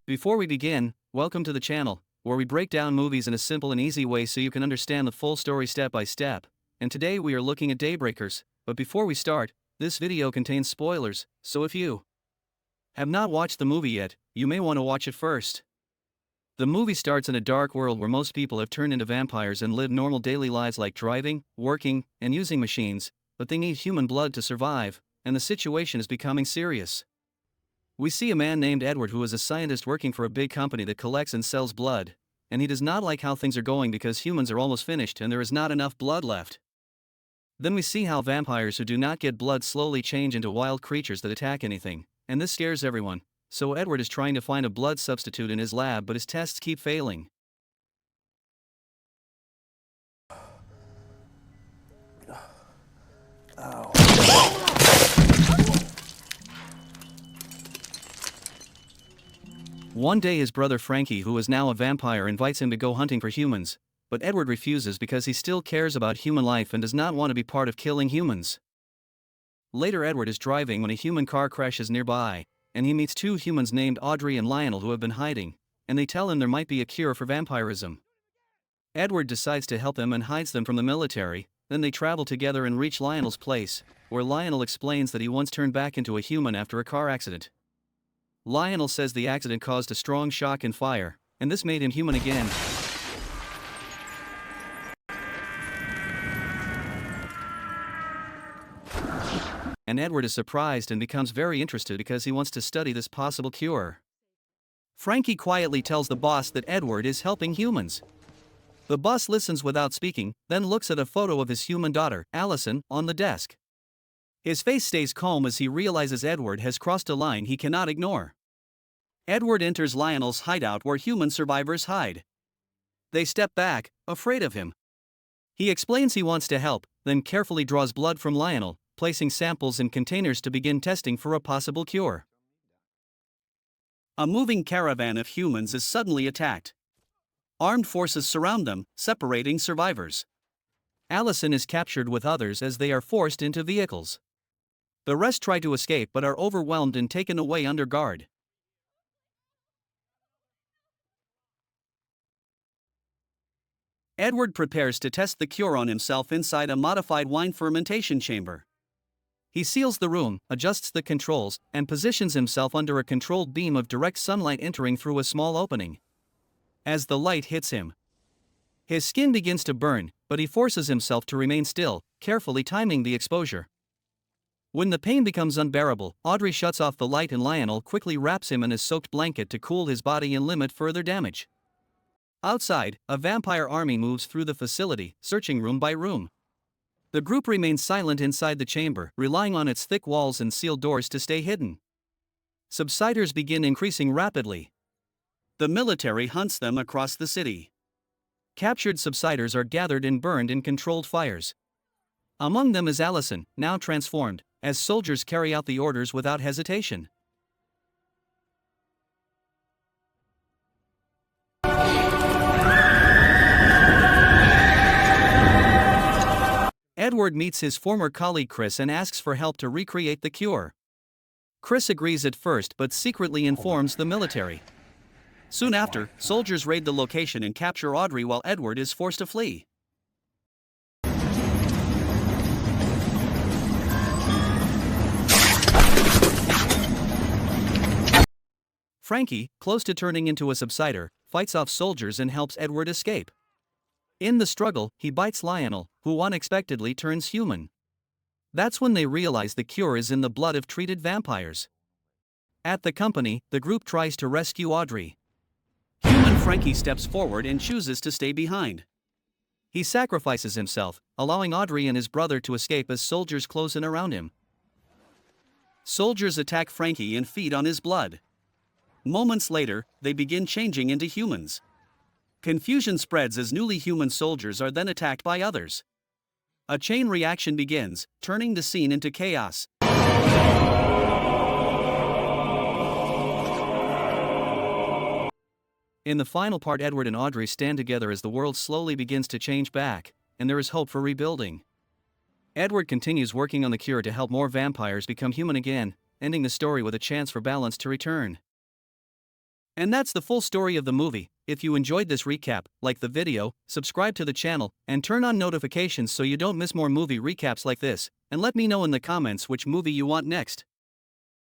Before we begin, welcome to the channel, where we break down movies in a simple and easy way so you can understand the full story step by step. And today we are looking at Daybreakers, but before we start, this video contains spoilers, so if you have not watched the movie yet, you may want to watch it first. The movie starts in a dark world where most people have turned into vampires and live normal daily lives like driving, working, and using machines, but they need human blood to survive, and the situation is becoming serious. We see a man named Edward who is a scientist working for a big company that collects and sells blood, and he does not like how things are going because humans are almost finished and there is not enough blood left. Then we see how vampires who do not get blood slowly change into wild creatures that attack anything, and this scares everyone, so Edward is trying to find a blood substitute in his lab but his tests keep failing. One day his brother Frankie, who is now a vampire, invites him to go hunting for humans, but Edward refuses because he still cares about human life and does not want to be part of killing humans. Later Edward is driving when a human car crashes nearby, and he meets two humans named Audrey and Lionel who have been hiding, and they tell him there might be a cure for vampirism. Edward decides to help them and hides them from the military. Then they travel together and reach Lionel's place, where Lionel explains that he once turned back into a human after a car accident. Lionel says the accident caused a strong shock and fire, and this made him human again. And Edward is surprised and becomes very interested because he wants to study this possible cure. Frankie quietly tells the boss that Edward is helping humans. The boss listens without speaking, then looks at a photo of his human daughter, Allison, on the desk. His face stays calm as he realizes Edward has crossed a line he cannot ignore. Edward enters Lionel's hideout where human survivors hide. They step back, afraid of him. He explains he wants to help, then carefully draws blood from Lionel, placing samples in containers to begin testing for a possible cure. A moving caravan of humans is suddenly attacked. Armed forces surround them, separating survivors. Allison is captured with others as they are forced into vehicles. The rest try to escape but are overwhelmed and taken away under guard. Edward prepares to test the cure on himself inside a modified wine fermentation chamber. He seals the room, adjusts the controls, and positions himself under a controlled beam of direct sunlight entering through a small opening. As the light hits him, his skin begins to burn, but he forces himself to remain still, carefully timing the exposure. When the pain becomes unbearable, Audrey shuts off the light and Lionel quickly wraps him in a soaked blanket to cool his body and limit further damage. Outside, a vampire army moves through the facility, searching room by room. The group remains silent inside the chamber, relying on its thick walls and sealed doors to stay hidden. Subsiders begin increasing rapidly. The military hunts them across the city. Captured subsiders are gathered and burned in controlled fires. Among them is Allison, now transformed, as soldiers carry out the orders without hesitation. Edward meets his former colleague Chris and asks for help to recreate the cure. Chris agrees at first but secretly informs the military. Soon after, soldiers raid the location and capture Audrey while Edward is forced to flee. Frankie, close to turning into a subsider, fights off soldiers and helps Edward escape. In the struggle, he bites Lionel, who unexpectedly turns human. That's when they realize the cure is in the blood of treated vampires. At the company, the group tries to rescue Audrey. Human Frankie steps forward and chooses to stay behind. He sacrifices himself, allowing Audrey and his brother to escape as soldiers close in around him. Soldiers attack Frankie and feed on his blood. Moments later, they begin changing into humans. Confusion spreads as newly human soldiers are then attacked by others. A chain reaction begins, turning the scene into chaos. In the final part, Edward and Audrey stand together as the world slowly begins to change back, and there is hope for rebuilding. Edward continues working on the cure to help more vampires become human again, ending the story with a chance for balance to return. And that's the full story of the movie. If you enjoyed this recap, like the video, subscribe to the channel, and turn on notifications so you don't miss more movie recaps like this, and let me know in the comments which movie you want next.